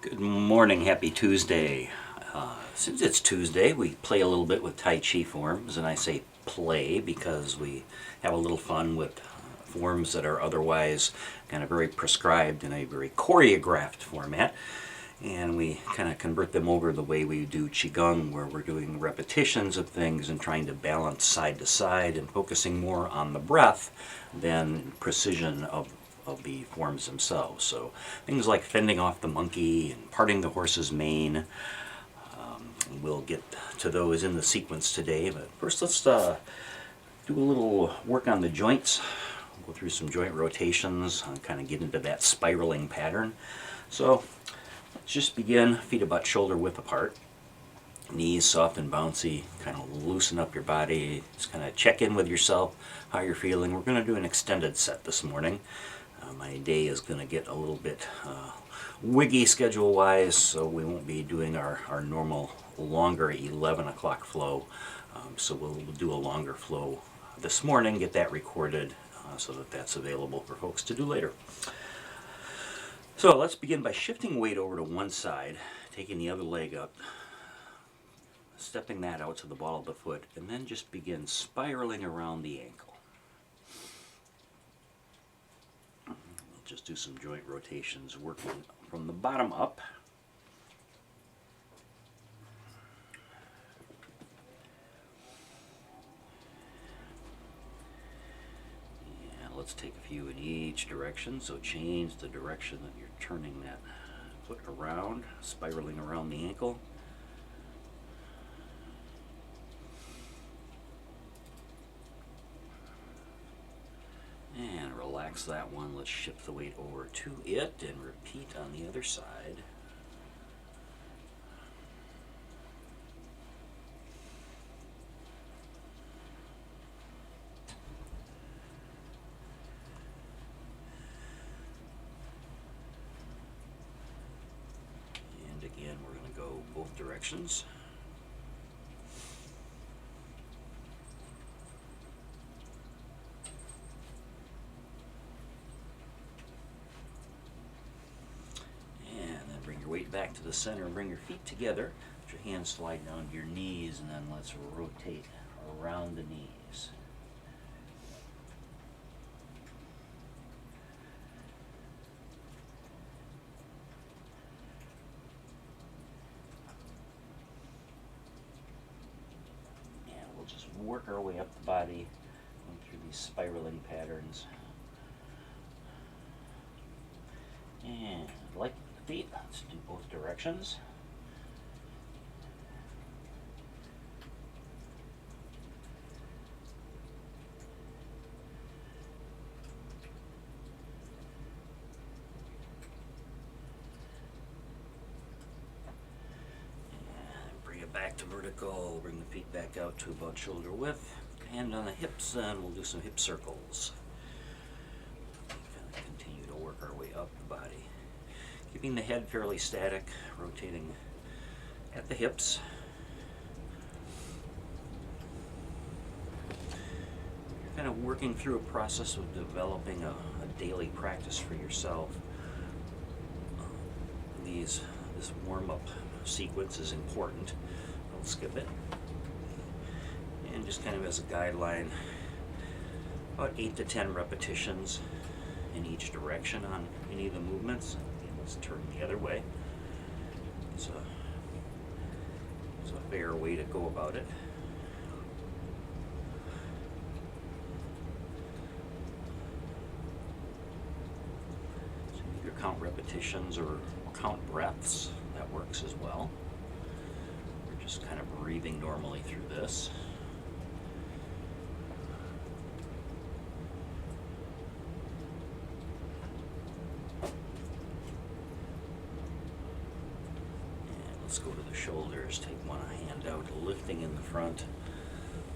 Good morning, happy Tuesday. Since it's Tuesday, we play a little bit with Tai Chi forms, and I say play because we have a little fun with forms that are otherwise kind of very prescribed in a very choreographed format. And we kind of convert them over the way we do Qigong, where we're doing repetitions of things and trying to balance side to side and focusing more on the breath than precision of the forms themselves. So things like fending off the monkey and parting the horse's mane. We'll get to those in the sequence today, but first let's do a little work on the joints. We'll go through some joint rotations and kind of get into that spiraling pattern. So let's just begin feet about shoulder width apart. Knees soft and bouncy, kind of loosen up your body, just kind of check in with yourself, how you're feeling. We're going to do an extended set this morning. My day is going to get a little bit wiggy schedule-wise, so we won't be doing our normal longer 11 o'clock flow. So we'll do a longer flow this morning, get that recorded so that that's available for folks to do later. So let's begin by shifting weight over to one side, taking the other leg up, stepping that out to the ball of the foot, and then just begin spiraling around the ankle. Just do some joint rotations, working from the bottom up. And let's take a few in each direction. So change the direction that you're turning that foot around, spiraling around the ankle. And relax that one. Let's shift the weight over to it and repeat on the other side. And again, we're going to go both directions. Weight back to the center and bring your feet together. Let your hands slide down to your knees, and then let's rotate around the knees. And we'll just work our way up the body, going through these spiraling patterns. And like feet, let's do both directions. And bring it back to vertical, bring the feet back out to about shoulder width. Hand on the hips, and we'll do some hip circles. Continue to work our way up the body. Keeping the head fairly static, rotating at the hips. You're kind of working through a process of developing a daily practice for yourself. This warm-up sequence is important. Don't skip it. And just kind of as a guideline, about 8 to 10 repetitions in each direction on any of the movements. Let's turn the other way. It's a fair way to go about it. So you can either count repetitions or count breaths. That works as well. We're just kind of breathing normally through this. Let's go to the shoulders, take one hand out, lifting in the front,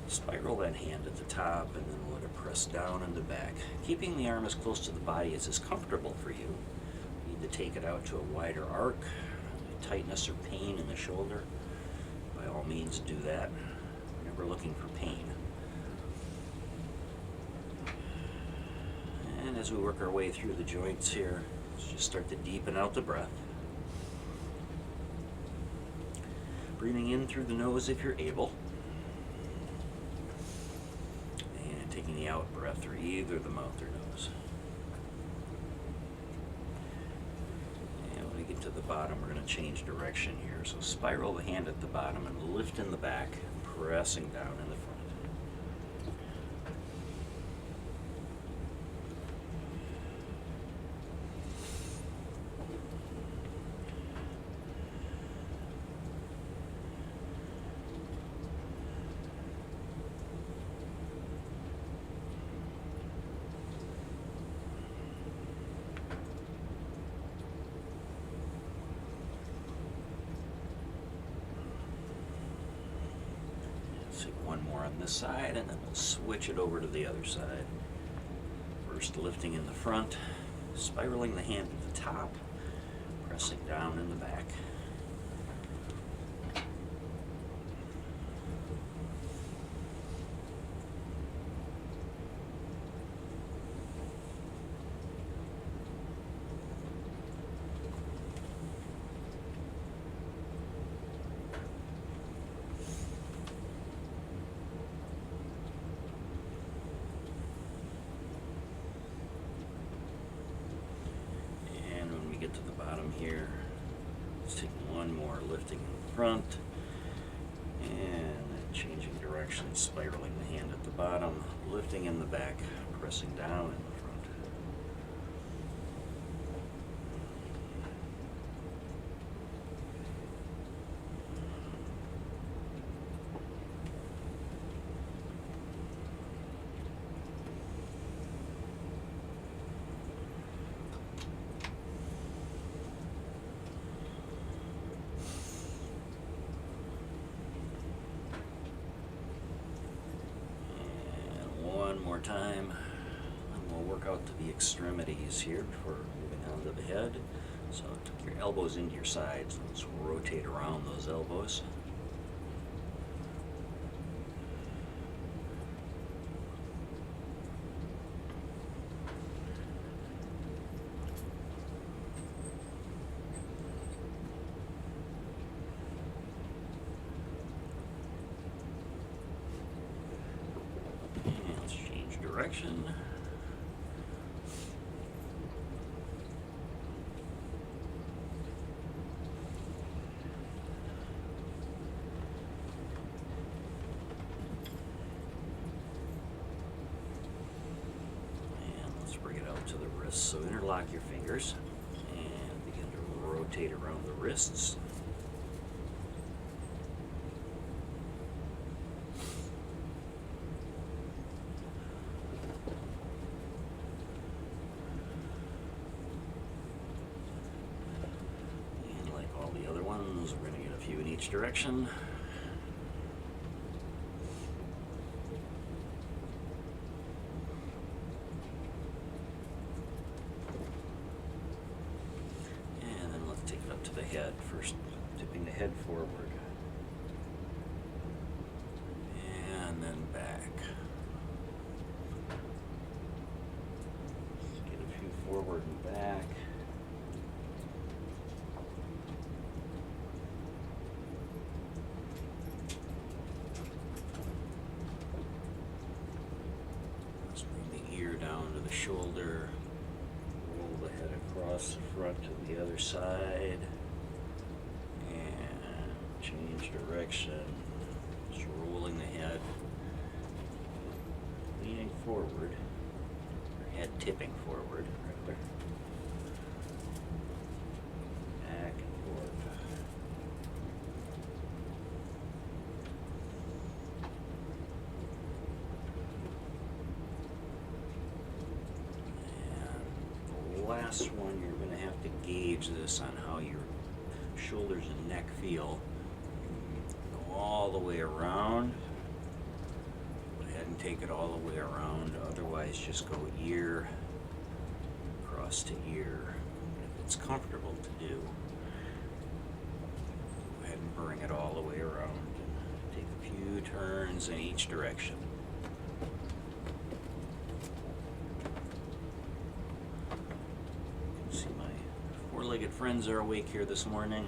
spiral that hand at the top, and then let it press down and the back. Keeping the arm as close to the body as is comfortable for you. You need to take it out to a wider arc. Tightness or pain in the shoulder, by all means do that. We're never looking for pain. And as we work our way through the joints here, let's just start to deepen out the breath. Breathing in through the nose if you're able. And taking the out breath through either the mouth or nose. And when we get to the bottom, we're going to change direction here. So spiral the hand at the bottom and lift in the back, pressing down in the front. One more on this side, and then we'll switch it over to the other side. First lifting in the front, spiraling the hand at the top, pressing down in the back. Get to the bottom here. Let's take one more, lifting in the front and then changing direction, spiraling the hand at the bottom, lifting in the back, pressing down in the front. One more time, and we'll work out to the extremities here before moving on to the head. So tuck your elbows into your sides. Let's rotate around those elbows. Direction. And let's bring it out to the wrists. So interlock your fingers and begin to rotate around the wrists. We're going to get a few in each direction. And then let's take it up to the head. First, tipping the head forward. And then back. Let's get a few forward and back. Down to the shoulder, roll the head across the front to the other side, and change direction, just rolling the head, leaning forward, or head tipping forward, rather, back and forth. Last one, you're going to have to gauge this on how your shoulders and neck feel. Go all the way around. Go ahead and take it all the way around. Otherwise, just go ear across to ear. If it's comfortable to do, go ahead and bring it all the way around. Take a few turns in each direction. See, my four-legged friends are awake here this morning.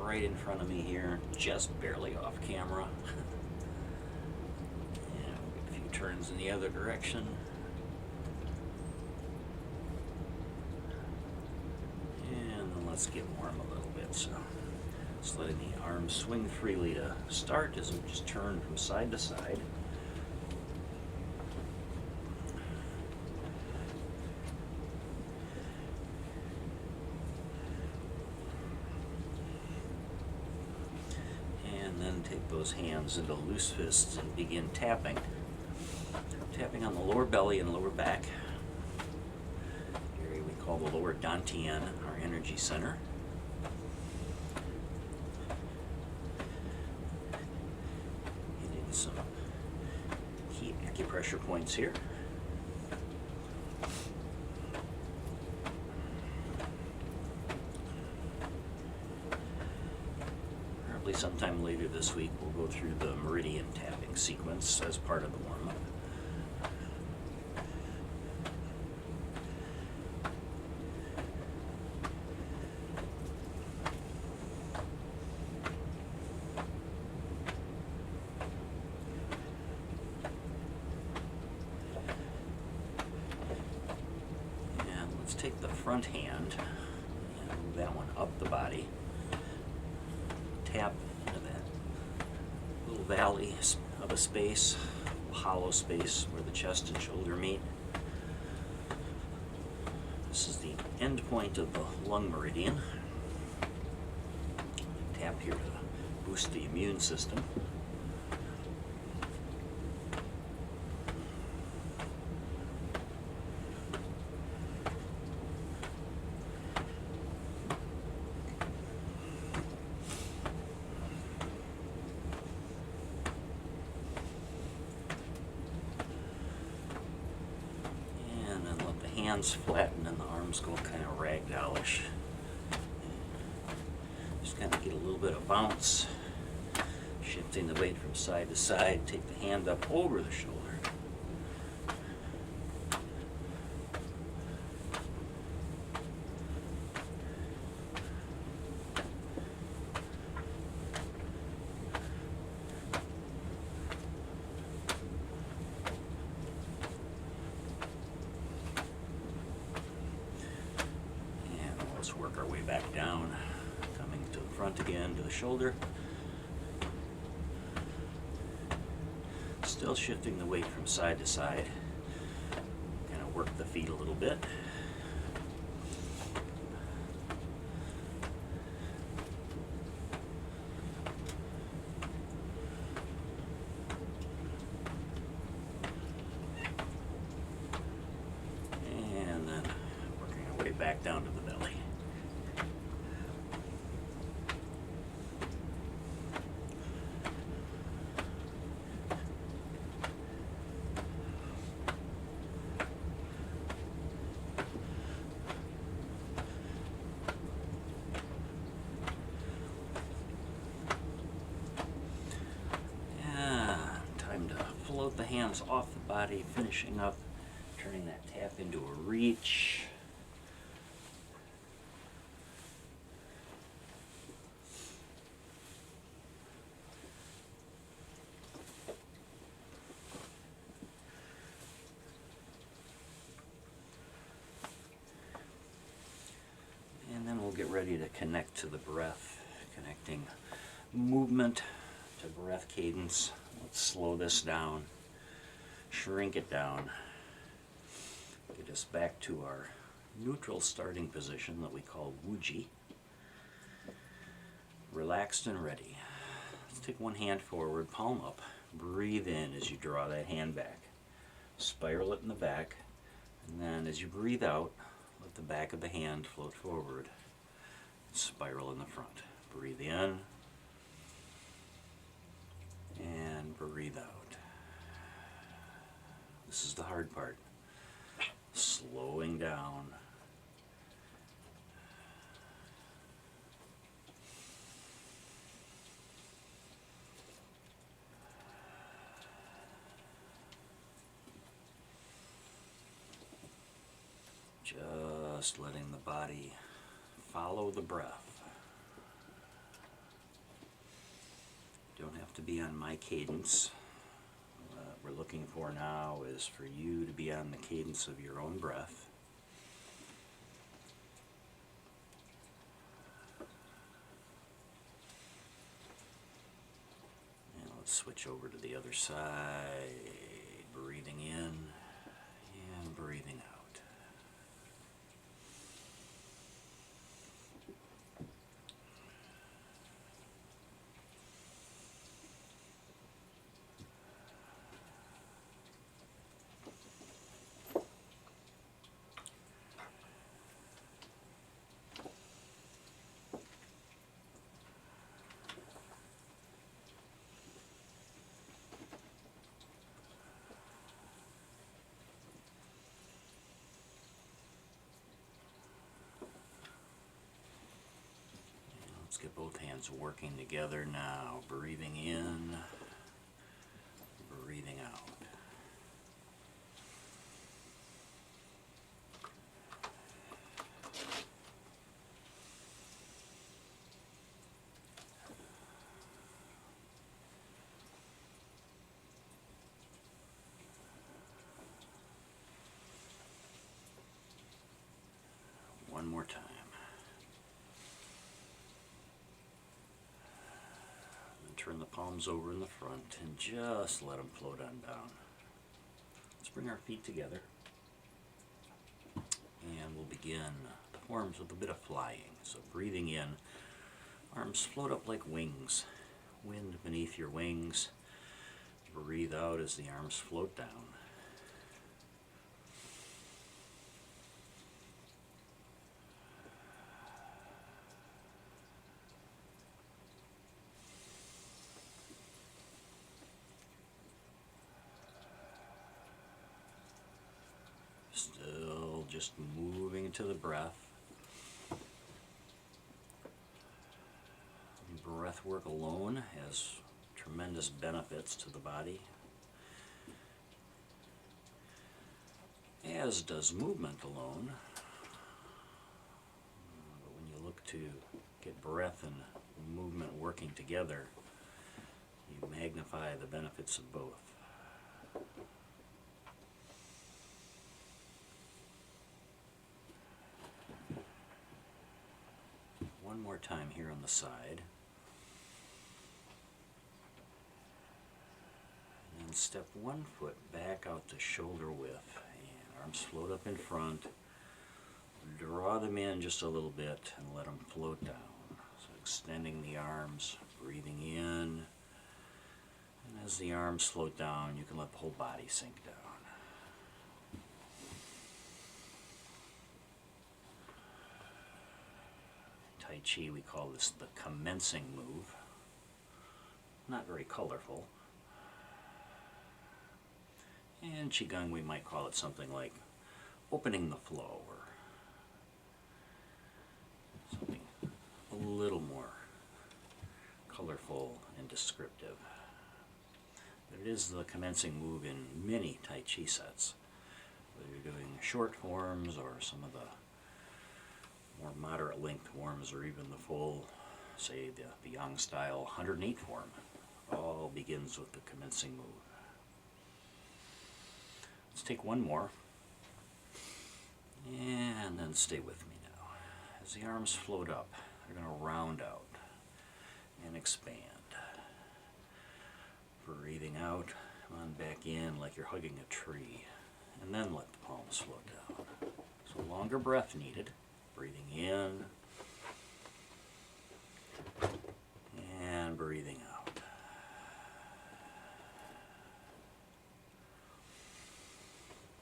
right in front of me here, just barely off camera. And we'll get a few turns in the other direction. And then let's get warm a little bit. So just letting the arms swing freely to start as we just turn from side to side. And then take those hands into loose fists and begin tapping. Tapping on the lower belly and lower back. Area we call the lower dantian, our energy center. Hitting some key acupressure points here. Sometime later this week we'll go through the meridian tapping sequence as part of the warm-up. And let's take the front hand and move that one up the body. Tap into that little valley of a space, a hollow space where the chest and shoulder meet. This is the end point of the lung meridian. Tap here to boost the immune system. Hands flatten and the arms go kind of ragdollish. Just kind of get a little bit of bounce. Shifting the weight from side to side. Take the hand up over the shoulder. Work our way back down, coming to the front again, to the shoulder. Still shifting the weight from side to side. Kind of work the feet a little bit. And then working our way back down to the belly. Float the hands off the body, finishing up, turning that tap into a reach. And then we'll get ready to connect to the breath, connecting movement to breath cadence. Let's slow this down, shrink it down, get us back to our neutral starting position that we call Wuji. Relaxed and ready. Let's take one hand forward, palm up. Breathe in as you draw that hand back. Spiral it in the back, and then as you breathe out, let the back of the hand float forward. Spiral in the front. Breathe in. And breathe out. This is the hard part. Slowing down. Just letting the body follow the breath. have to be on my cadence. What we're looking for now is for you to be on the cadence of your own breath. And let's switch over to the other side, breathing in and breathing out. Let's get both hands working together now. Breathing in, breathing out. One more time. And turn the palms over in the front and just let them float on down. Let's bring our feet together. And we'll begin the forms with a bit of flying. So breathing in, arms float up like wings. Wind beneath your wings. Breathe out as the arms float down. Still just moving into the breath. Breath work alone has tremendous benefits to the body, as does movement alone. But when you look to get breath and movement working together, you magnify the benefits of both. One more time here on the side. And step one foot back out to shoulder width. And arms float up in front. Draw them in just a little bit and let them float down. So extending the arms, breathing in. And as the arms float down, you can let the whole body sink down. Tai Chi, we call this the commencing move. Not very colorful. And Qigong, we might call it something like opening the flow, or something a little more colorful and descriptive. But it is the commencing move in many Tai Chi sets, whether you're doing short forms or some of the more moderate length forms, or even the full, say the Yang style 108 form. All begins with the commencing move. Let's take one more, and then stay with me now. As the arms float up, they're going to round out and expand. Breathing out, come on back in like you're hugging a tree, and then let the palms float down. So longer breath needed. Breathing in and breathing out.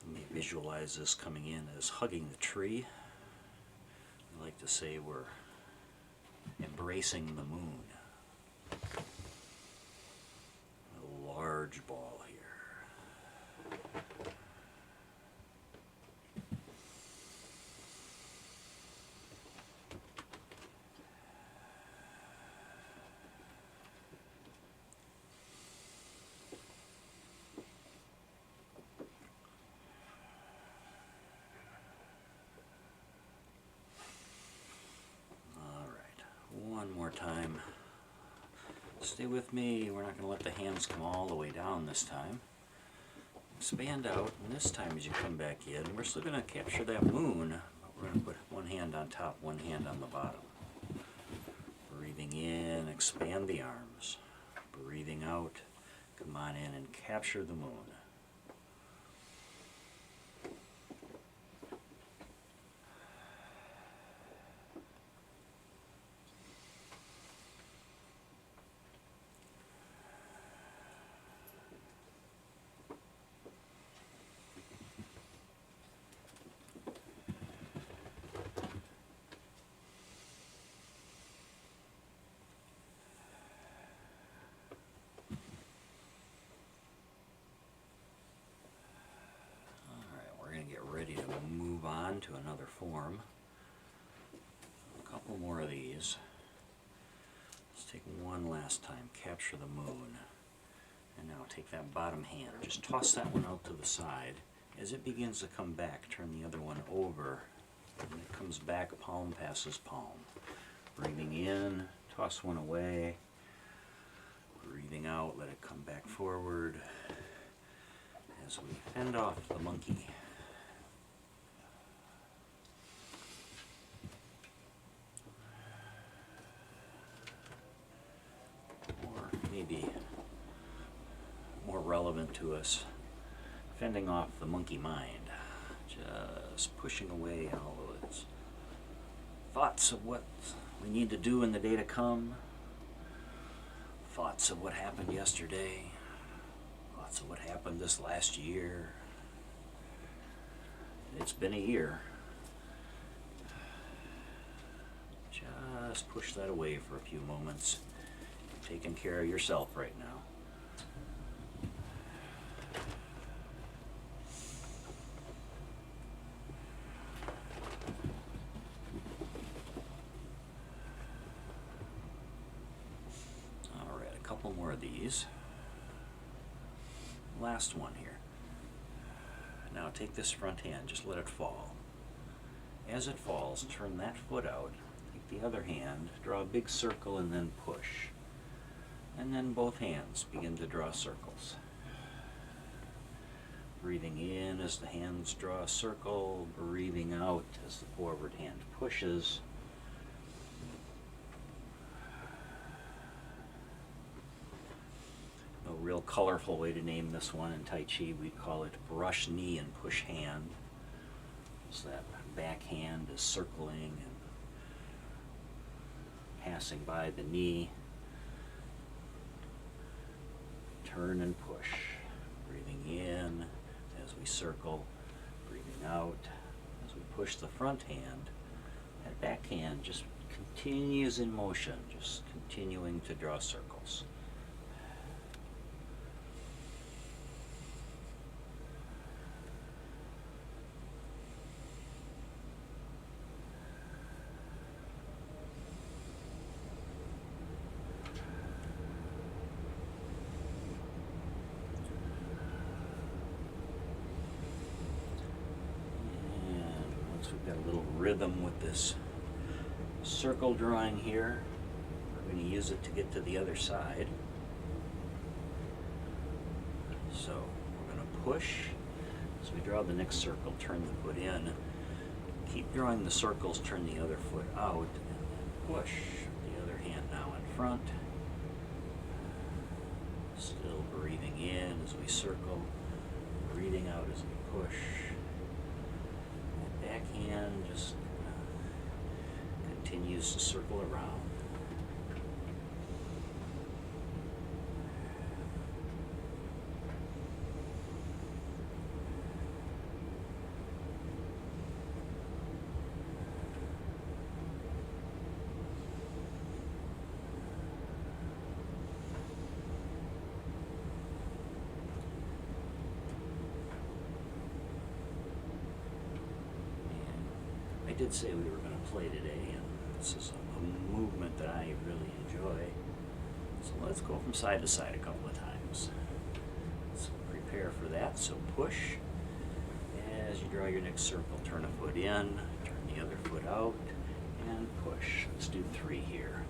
You may visualize this coming in as hugging the tree. I like to say we're embracing the moon. A large ball here. One more time. Stay with me. We're not going to let the hands come all the way down this time. Expand out, and this time as you come back in, we're still going to capture that moon, but we're going to put one hand on top, one hand on the bottom. Breathing in, expand the arms. Breathing out, come on in and capture the moon. Get ready to move on to another form. A couple more of these. Let's take one last time, capture the moon. And now take that bottom hand, just toss that one out to the side. As it begins to come back, turn the other one over. When it comes back, palm passes palm. Breathing in, toss one away. Breathing out, let it come back forward. As we fend off the monkey. Maybe more relevant to us, fending off the monkey mind, just pushing away all of its thoughts of what we need to do in the day to come, thoughts of what happened yesterday, thoughts of what happened this last year. It's been a year. Just push that away for a few moments. Taking care of yourself right now. All right, a couple more of these. Last one here. Now take this front hand, just let it fall. As it falls, turn that foot out. Take the other hand, draw a big circle, and then push. And then both hands begin to draw circles. Breathing in as the hands draw a circle, breathing out as the forward hand pushes. A real colorful way to name this one in Tai Chi, we'd call it brush knee and push hand. So that back hand is circling and passing by the knee. Turn and push. Breathing in as we circle, breathing out as we push the front hand. That back hand just continues in motion, just continuing to draw circles. We've got a little rhythm with this circle drawing here. We're going to use it to get to the other side. So we're going to push. As we draw the next circle, turn the foot in. Keep drawing the circles, turn the other foot out, and then push. The other hand now in front. Still breathing in as we circle, breathing out as we push. Back hand just continues to circle around. I did say we were going to play today, and this is a movement that I really enjoy. So let's go from side to side a couple of times. Let's prepare for that. So push. As you draw your next circle, turn a foot in, turn the other foot out, and push. Let's do 3 here.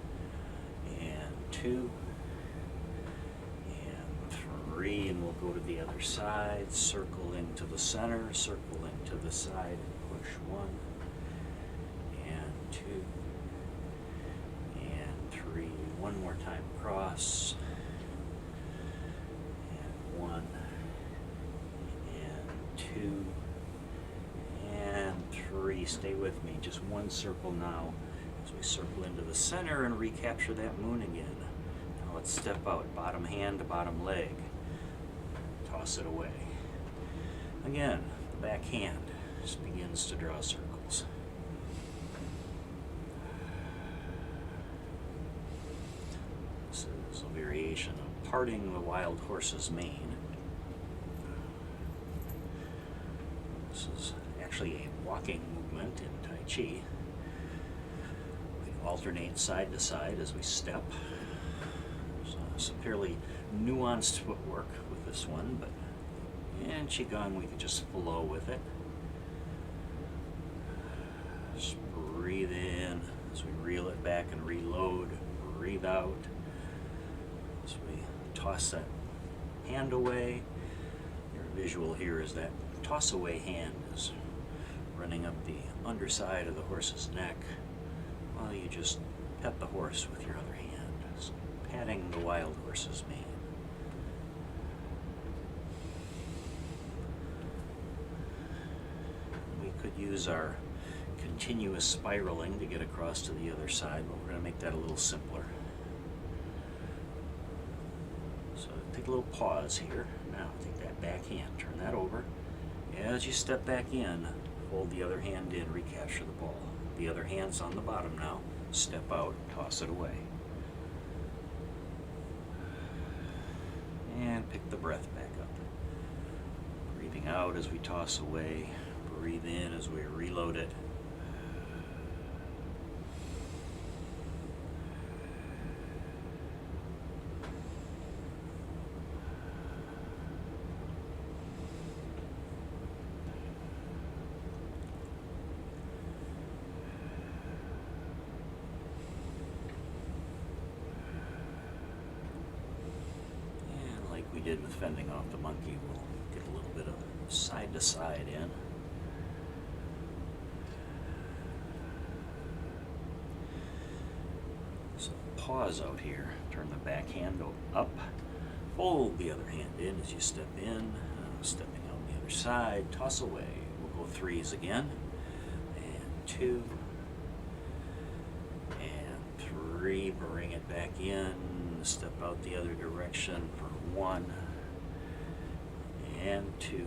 And 2, 3, and we'll go to the other side, circle into the center, circle into the side, and push 1, and 2, and 3. One more time across, and 1, and 2, and 3. Stay with me, just one circle now as we circle into the center and recapture that moon again. Now let's step out, bottom hand to bottom leg, toss it away. Again, the back hand just begins to draw circles. This is a variation of parting the wild horse's mane. This is actually a walking movement in Tai Chi. We alternate side to side as we step. There's some fairly nuanced footwork with this one, but in Qigong we can just flow with it. Just breathe in as we reel it back and reload. Breathe out as we toss that hand away. Your visual here is that toss away hand is running up the underside of the horse's neck while you just pet the horse with your other hand, so patting the wild horse's mane. We could use our continuous spiraling to get across to the other side, but we're going to make that a little simpler. So take a little pause here. Now take that back hand, turn that over. As you step back in, fold the other hand in, recapture the ball. The other hand's on the bottom now. Step out, toss it away. And pick the breath back up. Breathing out as we toss away. Breathe in as we reload it. We did with fending off the monkey, we'll get a little bit of side to side in. So pause out here, turn the back hand up, fold the other hand in as you step in, stepping out the other side, toss away. We'll go 3s again, and 2, and 3, bring it back in, step out the other direction for 1, and 2,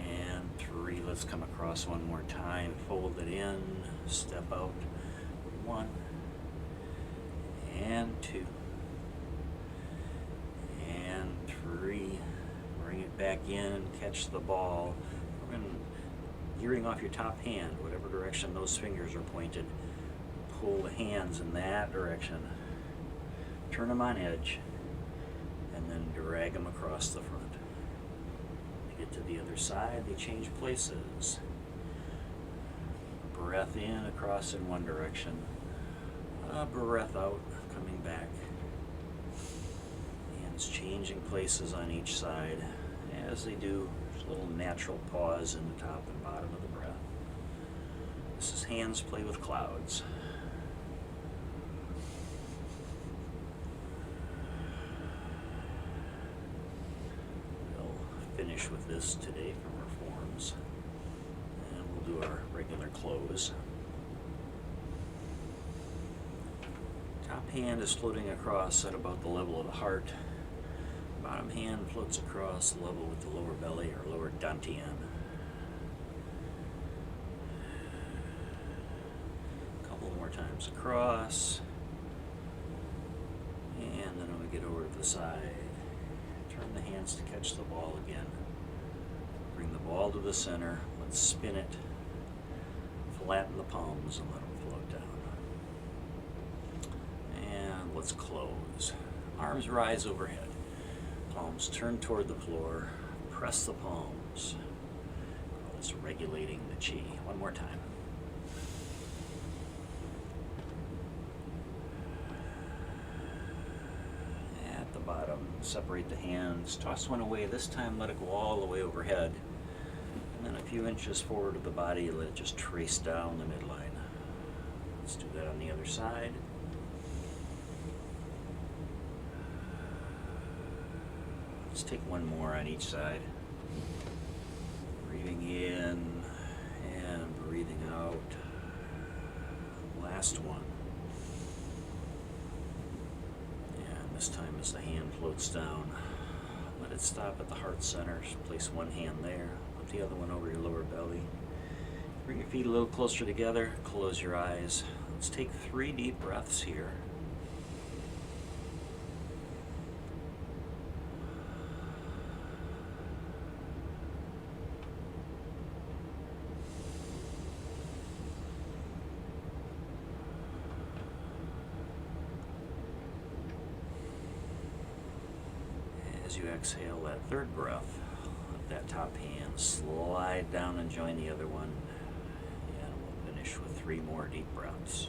and 3. Let's come across one more time, fold it in, step out, 1, and 2, and 3. Bring it back in, catch the ball. We're going gearing off your top hand, whatever direction those fingers are pointed. Pull the hands in that direction. Turn them on edge, and then drag them across the front. To get to the other side, they change places. Breath in, across in one direction. Breath out, coming back. Hands changing places on each side. As they do, there's a little natural pause in the top and bottom of the breath. This is hands play with clouds. Finish with this today from our forms, and we'll do our regular close. Top hand is floating across at about the level of the heart. Bottom hand floats across level with the lower belly or lower dantian. A couple more times across, and then we get over to the side. Turn the hands to catch the ball again. Bring the ball to the center. Let's spin it. Flatten the palms and let them float down. And let's close. Arms rise overhead. Palms turn toward the floor. Press the palms. It's regulating the chi. One more time. At the bottom. bottom. Separate the hands, toss one away. This time let it go all the way overhead. And then a few inches forward of the body, let it just trace down the midline. Let's do that on the other side. Let's take one more on each side. Breathing in and breathing out. Last one. And this time as the hand floats down, let it stop at the heart center. Place one hand there, put the other one over your lower belly. Bring your feet a little closer together, close your eyes. Let's take 3 deep breaths here. As you exhale that third breath, let that top hand slide down and join the other one. And we'll finish with 3 more deep breaths.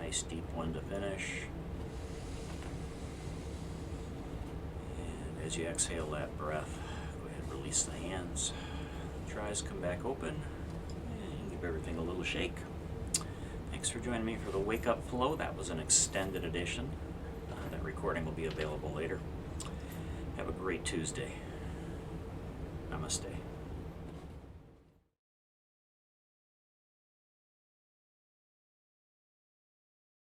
Nice deep one to finish. As you exhale that breath, go ahead and release the hands. Let your eyes come back open and give everything a little shake. Thanks for joining me for the Wake Up Flow. That was an extended edition. That recording will be available later. Have a great Tuesday. Namaste.